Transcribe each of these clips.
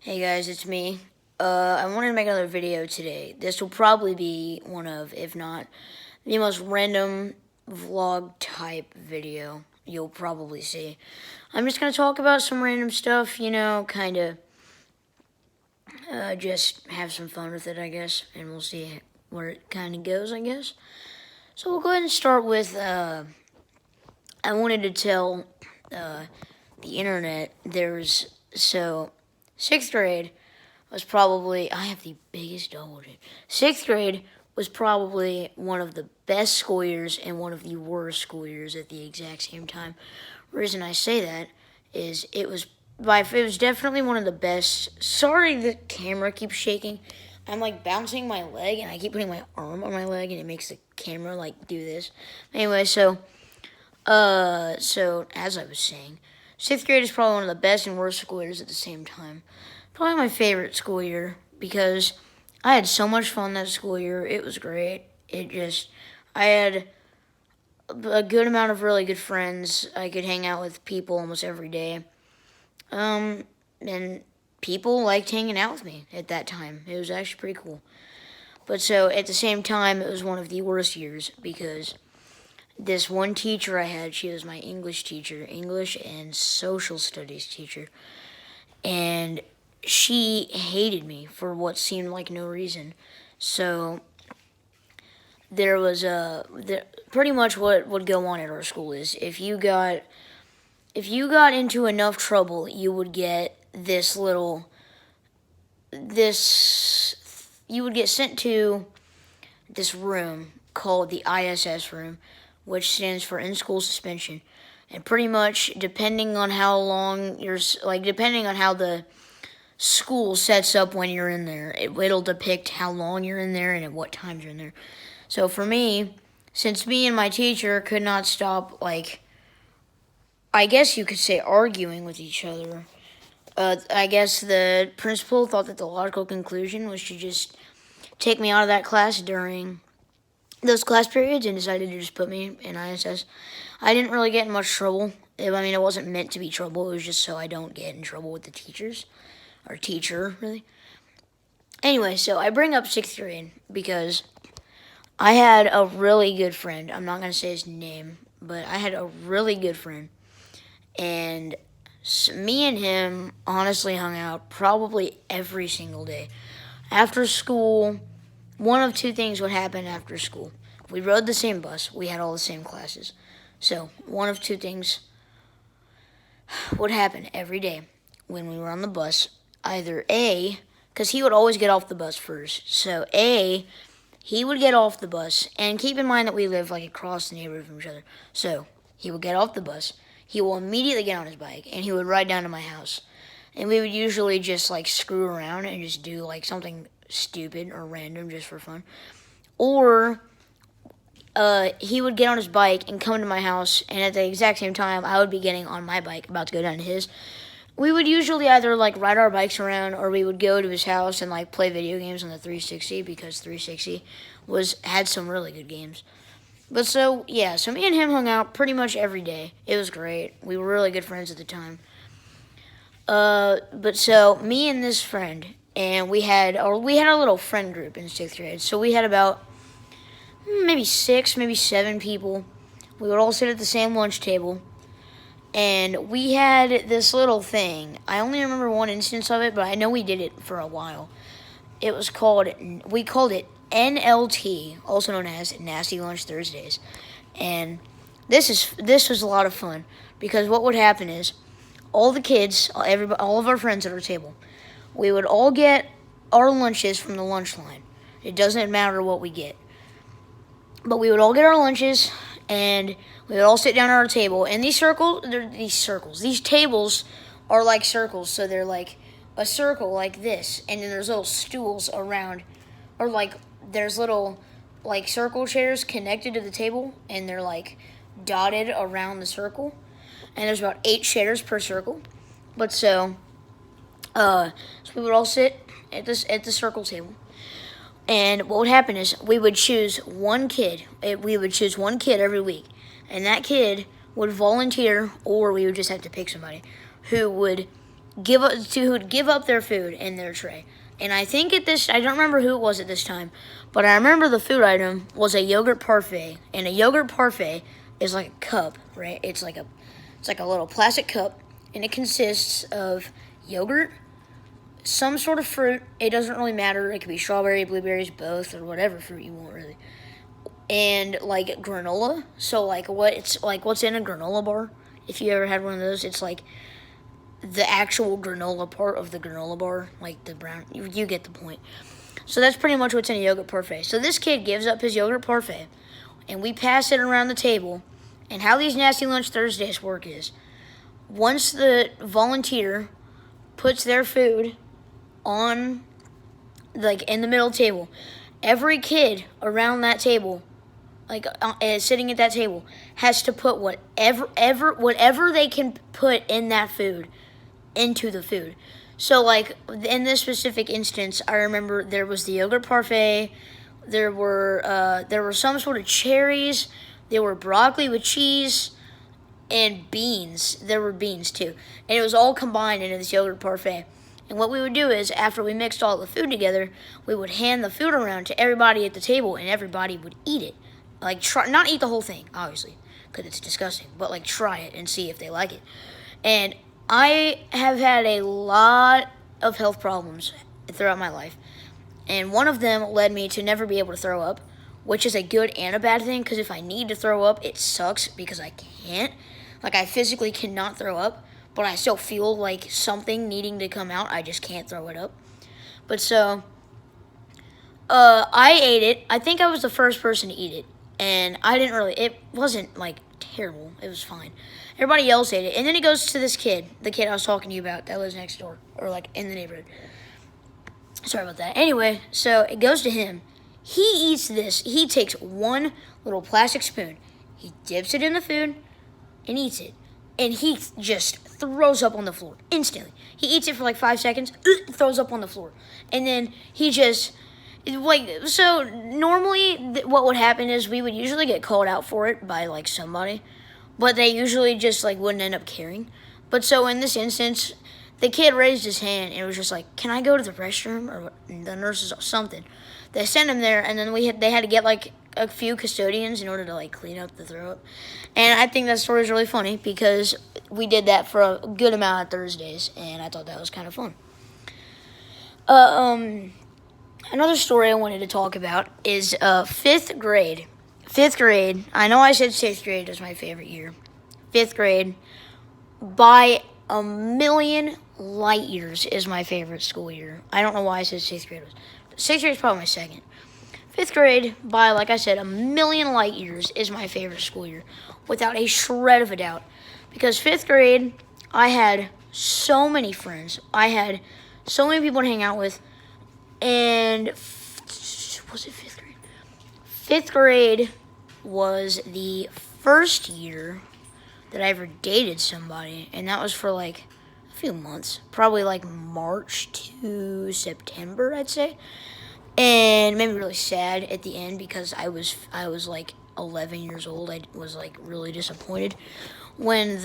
Hey guys, it's me. I wanted to make another video today. This will probably be one of, if not, the most random vlog type video you'll probably see. I'm just going to talk about some random stuff, kind of just have some fun with it, I guess, and we'll see where it kind of goes, I guess. So we'll go ahead and start with, I wanted to tell the internet, sixth grade was probably, I have the biggest double chin. Sixth grade was probably one of the best school years and one of the worst school years at the exact same time. The reason I say that is it was definitely one of the best. Sorry, the camera keeps shaking. I'm like bouncing my leg and I keep putting my arm on my leg and it makes the camera like do this. Anyway, so as I was saying, sixth grade is probably one of the best and worst school years at the same time. Probably my favorite school year because I had so much fun that school year. It was great. I had a good amount of really good friends. I could hang out with people almost every day. And people liked hanging out with me at that time. It was actually pretty cool. But so at the same time, it was one of the worst years because this one teacher I had, she was my English teacher, English and social studies teacher. And she hated me for what seemed like no reason. So there was pretty much what would go on at our school is if you got into enough trouble, you would get you would get sent to this room called the ISS room, which stands for in school suspension. And pretty much depending on how the school sets up when you're in there, it'll depict how long you're in there and at what times you're in there. So for me, since me and my teacher could not stop, I guess you could say arguing with each other, I guess the principal thought that the logical conclusion was to just take me out of that class during those class periods and decided to just put me in ISS. I didn't really get in much trouble. It wasn't meant to be trouble. It was just so I don't get in trouble with the teachers. Or teacher, really. Anyway, so I bring up sixth grade because I had a really good friend. I'm not going to say his name, but I had a really good friend. And me and him honestly hung out probably every single day. After school, one of two things would happen after school. We rode the same bus. We had all the same classes. So one of two things would happen every day when we were on the bus. Either A, because he would always get off the bus first. So A, he would get off the bus, and keep in mind that we live across the neighborhood from each other. So he would get off the bus. He will immediately get on his bike, and he would ride down to my house. And we would usually just screw around and just do something stupid or random just for fun. Or he would get on his bike and come to my house, and at the exact same time, I would be getting on my bike, about to go down to his. We would usually either ride our bikes around, or we would go to his house and play video games on the 360 because 360 had some really good games. But so me and him hung out pretty much every day. It was great. We were really good friends at the time. But so me and this friend, and we had a little friend group in sixth grade. So we had about maybe 6, maybe 7 people. We would all sit at the same lunch table. And we had this little thing. I only remember one instance of it, but I know we did it for a while. We called it NLT, also known as Nasty Lunch Thursdays. And this was a lot of fun because what would happen is all the kids, all of our friends at our table, we would all get our lunches from the lunch line. It doesn't matter what we get. But we would all get our lunches, and we would all sit down at our table. And these tables are like circles, so they're like a circle like this. And then there's little stools around, or there's little circle chairs connected to the table, and they're dotted around the circle. And there's about 8 chairs per circle. But so we would all sit at the circle table. And what would happen is we would choose one kid. We would choose one kid every week. And that kid would volunteer, or we would just have to pick somebody, who would give up their food in their tray. And I think I don't remember who it was at this time, but I remember the food item was a yogurt parfait. And a yogurt parfait is like a cup, right? It's like a little plastic cup, and it consists of yogurt, some sort of fruit. It doesn't really matter. It could be strawberry, blueberries, both, or whatever fruit you want, really. And like granola. So like what's in a granola bar? If you ever had one of those, it's like the actual granola part of the granola bar, like the brown. You get the point. So that's pretty much what's in a yogurt parfait. So this kid gives up his yogurt parfait, and we pass it around the table. And how these Nasty Lunch Thursdays work is, once the volunteer puts their food on, like, in the middle of the table, every kid around that table, like sitting at that table, has to put whatever they can put in that food into the food. So like in this specific instance, I remember there was the yogurt parfait, there were some sort of cherries, there were broccoli with cheese, and beans. There were beans too, and it was all combined into this yogurt parfait. And what we would do is, after we mixed all the food together, we would hand the food around to everybody at the table, and everybody would eat it. Like, not eat the whole thing, obviously, because it's disgusting, but like try it and see if they like it. And I have had a lot of health problems throughout my life, and one of them led me to never be able to throw up, which is a good and a bad thing, because if I need to throw up, it sucks because I can't. Like, I physically cannot throw up, but I still feel like something needing to come out. I just can't throw it up. But so, I ate it. I think I was the first person to eat it, and it wasn't like terrible. It was fine. Everybody else ate it, and then it goes to this kid, the kid I was talking to you about that lives next door, or like in the neighborhood. Sorry about that. Anyway, so it goes to him. He eats this. He takes one little plastic spoon. He dips it in the food and eats it. And he just throws up on the floor instantly. He eats it for like 5 seconds, throws up on the floor. And then he just, like, so normally what would happen is we would usually get called out for it by like somebody, but they usually just like wouldn't end up caring. But so in this instance, the kid raised his hand and was just like, "Can I go to the restroom?" Or the nurses or something. They sent him there, and then they had to get like a few custodians in order to like clean up the throw up. And I think that story is really funny because we did that for a good amount of Thursdays, and I thought that was kind of fun. Another story I wanted to talk about is 5th grade. 5th grade. I know I said 6th grade was my favorite year. 5th grade, by a million light years, is my favorite school year. I don't know why I said 6th grade. 6th grade is probably my second. 5th grade, by, like I said, a million light years, is my favorite school year, without a shred of a doubt. Because 5th grade, I had so many friends. I had so many people to hang out with. And, was it 5th grade? 5th grade was the first year that I ever dated somebody. And that was for, like, a few months. Probably, like, March to September, I'd say. And it made me really sad at the end because I was like 11 years old. I was like really disappointed when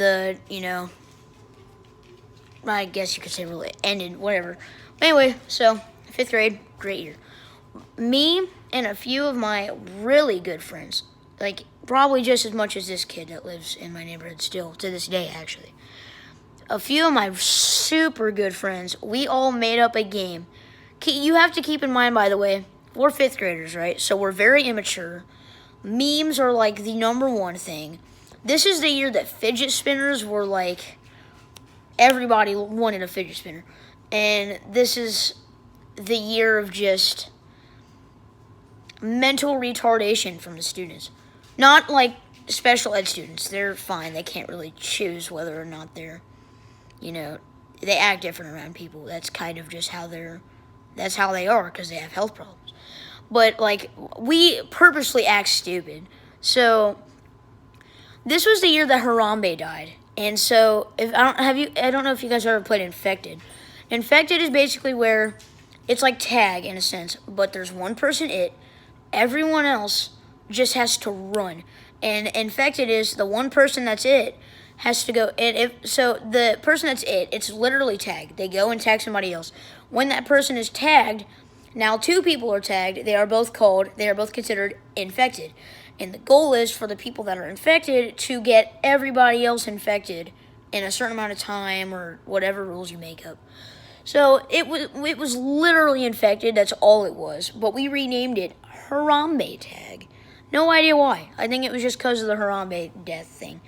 I guess you could say really ended, whatever. But anyway, so 5th grade, great year. Me and a few of my really good friends, like probably just as much as this kid that lives in my neighborhood still to this day, actually. A few of my super good friends, we all made up a game. You have to keep in mind, by the way, we're 5th graders, right? So we're very immature. Memes are like the number one thing. This is the year that fidget spinners were like, everybody wanted a fidget spinner. And this is the year of just mental retardation from the students. Not like special ed students. They're fine. They can't really choose whether or not they're, they act different around people. That's kind of just how that's how they are because they have health problems. But, like, we purposely act stupid. So, this was the year that Harambe died. And so, I don't know if you guys ever played Infected. Infected is basically where it's like tag in a sense, but there's one person everyone else just has to run. And Infected is the one person that's has to go. And if so, the person that's it's literally tagged. They go and tag somebody else. When that person is tagged, now two people are tagged. They are both called. They are both considered infected. And the goal is for the people that are infected to get everybody else infected in a certain amount of time or whatever rules you make up. So it was literally infected. That's all it was. But we renamed it Harambe Tag. No idea why. I think it was just because of the Harambe death thing.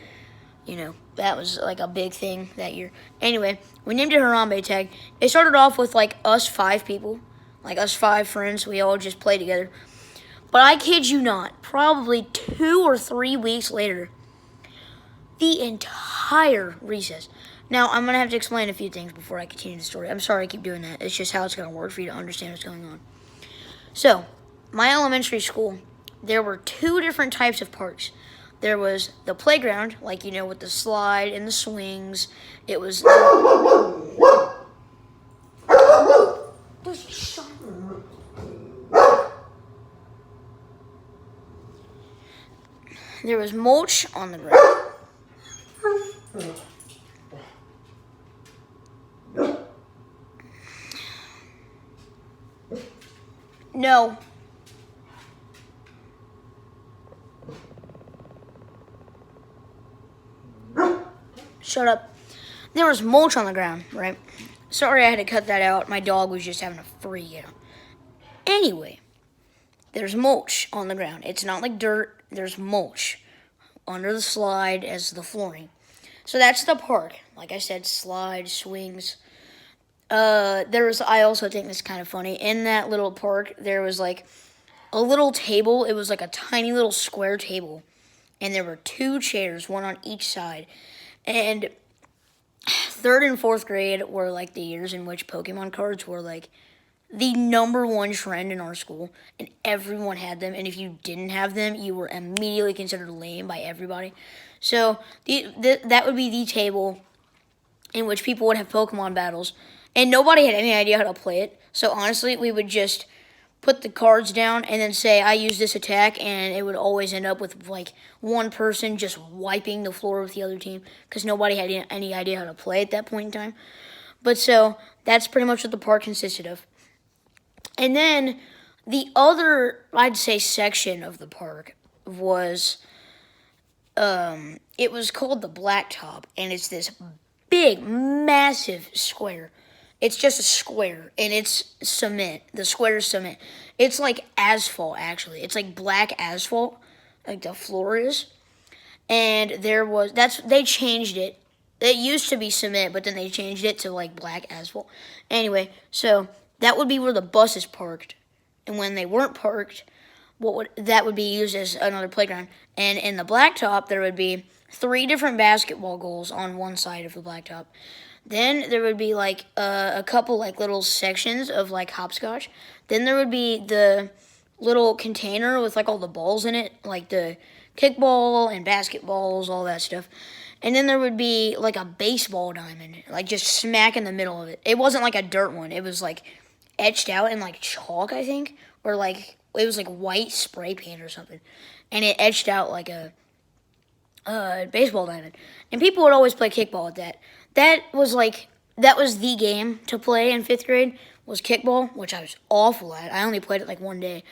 That was like a big thing that year. Anyway, we named it Harambe Tag. It started off with like us 5 people, like us 5 friends. We all just played together. But I kid you not, probably 2 or 3 weeks later, the entire recess. Now, I'm going to have to explain a few things before I continue the story. I'm sorry I keep doing that. It's just how it's going to work for you to understand what's going on. So, my elementary school, there were 2 different types of parks. There was the playground, like, with the slide and the swings. It was... There was mulch on the ground. No. Shut up. There was mulch on the ground, right? Sorry I had to cut that out. My dog was just having a freak out. Anyway, there's mulch on the ground. It's not like dirt. There's mulch under the slide as the flooring. So that's the park. Like I said, slide, swings. I also think this is kind of funny. In that little park, there was like a little table. It was like a tiny little square table. And there were 2 chairs, one on each side. And 3rd and 4th grade were like the years in which Pokemon cards were like the #1 trend in our school. And everyone had them. And if you didn't have them, you were immediately considered lame by everybody. So that would be the table in which people would have Pokemon battles. And nobody had any idea how to play it. So honestly, we would just put the cards down and then say, I use this attack, and it would always end up with like one person just wiping the floor with the other team because nobody had any idea how to play at that point in time. But so that's pretty much what the park consisted of. And then the other, I'd say, section of the park was, it was called the Blacktop, and it's this big, massive square. It's just a square, and it's cement. The square is cement. It's like asphalt, actually. It's like black asphalt, like the floor is. And they changed it. It used to be cement, but then they changed it to like black asphalt. Anyway, so that would be where the buses parked. And when they weren't parked, that would be used as another playground. And in the Blacktop, there would be 3 different basketball goals on one side of the Blacktop. Then there would be like a couple like little sections of like hopscotch. Then there would be the little container with like all the balls in it, like the kickball and basketballs, all that stuff. And then there would be like a baseball diamond, like just smack in the middle of it. It wasn't like a dirt one. It was like etched out in like chalk, I think, or like it was like white spray paint or something. And it etched out like a baseball diamond. And people would always play kickball with that. That was the game to play in 5th grade, was kickball, which I was awful at. I only played it like one day.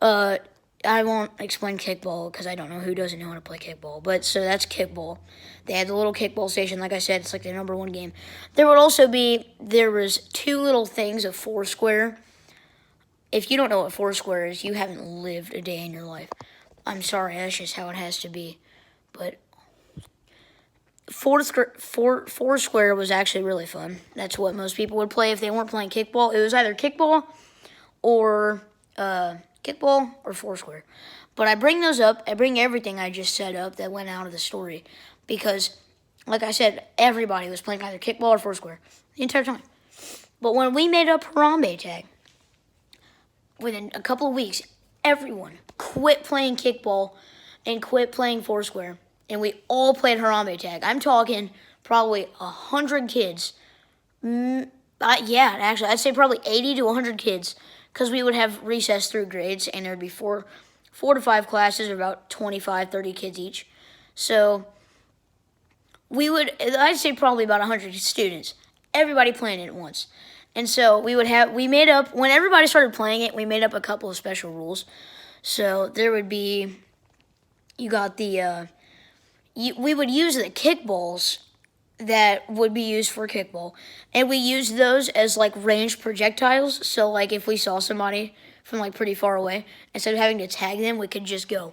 I won't explain kickball because I don't know who doesn't know how to play kickball. But so that's kickball. They had the little kickball station. Like I said, it's like the #1 game. There was 2 little things of Foursquare. If you don't know what Foursquare is, you haven't lived a day in your life. I'm sorry, that's just how it has to be. But Foursquare was actually really fun. That's what most people would play if they weren't playing kickball. It was either kickball or Foursquare. But I bring those up. I bring everything I just set up that went out of the story because, like I said, everybody was playing either kickball or Foursquare the entire time. But when we made up Harambe Tag, within a couple of weeks, everyone quit playing kickball and quit playing Foursquare. And we all played Harambe Tag. I'm talking probably 100 kids. Actually, I'd say probably 80 to 100 kids. Because we would have recess through grades, and there would be four to five classes, or about 25, 30 kids each. So I'd say probably about 100 students, everybody playing it at once. And so we made up, when everybody started playing it, we made up a couple of special rules. So there would be, you got we would use the kickballs that would be used for kickball, and we used those as like ranged projectiles. So like if we saw somebody from like pretty far away, instead of having to tag them, we could just go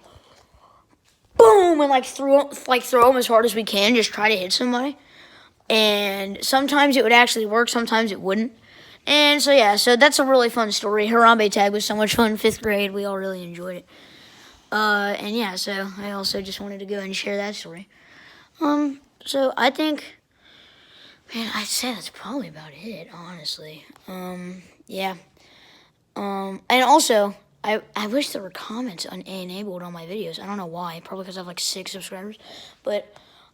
boom and like throw them as hard as we can, just try to hit somebody. And sometimes it would actually work, sometimes it wouldn't. And so yeah, so that's a really fun story. Harambe tag was so much fun in 5th grade. We all really enjoyed it. And yeah, so I also just wanted to go and share that story. So I think, man, I'd say that's probably about it, honestly. Yeah. And also, I wish there were comments enabled on my videos. I don't know why. Probably because I have like 6 subscribers. But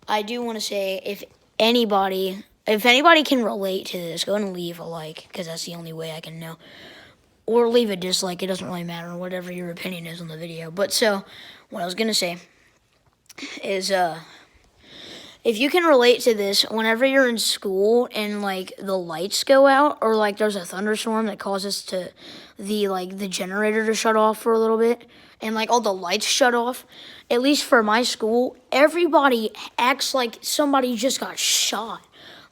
I do want to say, if anybody can relate to this, go and leave a like, because that's the only way I can know. Or leave a dislike. It doesn't really matter, whatever your opinion is on the video. But so, what I was going to say is, if you can relate to this, whenever you're in school and like the lights go out, or like there's a thunderstorm that causes the generator to shut off for a little bit, and like all the lights shut off, at least for my school, everybody acts like somebody just got shot.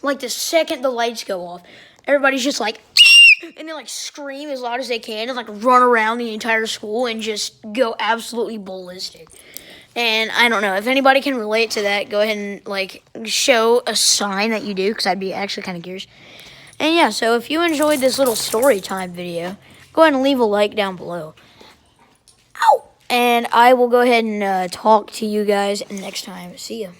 Like the second the lights go off, everybody's just like, and they like scream as loud as they can and like run around the entire school and just go absolutely ballistic. And I don't know, if anybody can relate to that, go ahead and like show a sign that you do, because I'd be actually kind of curious. And yeah, so if you enjoyed this little story time video, go ahead and leave a like down below. Ow! And I will go ahead and talk to you guys next time. See ya.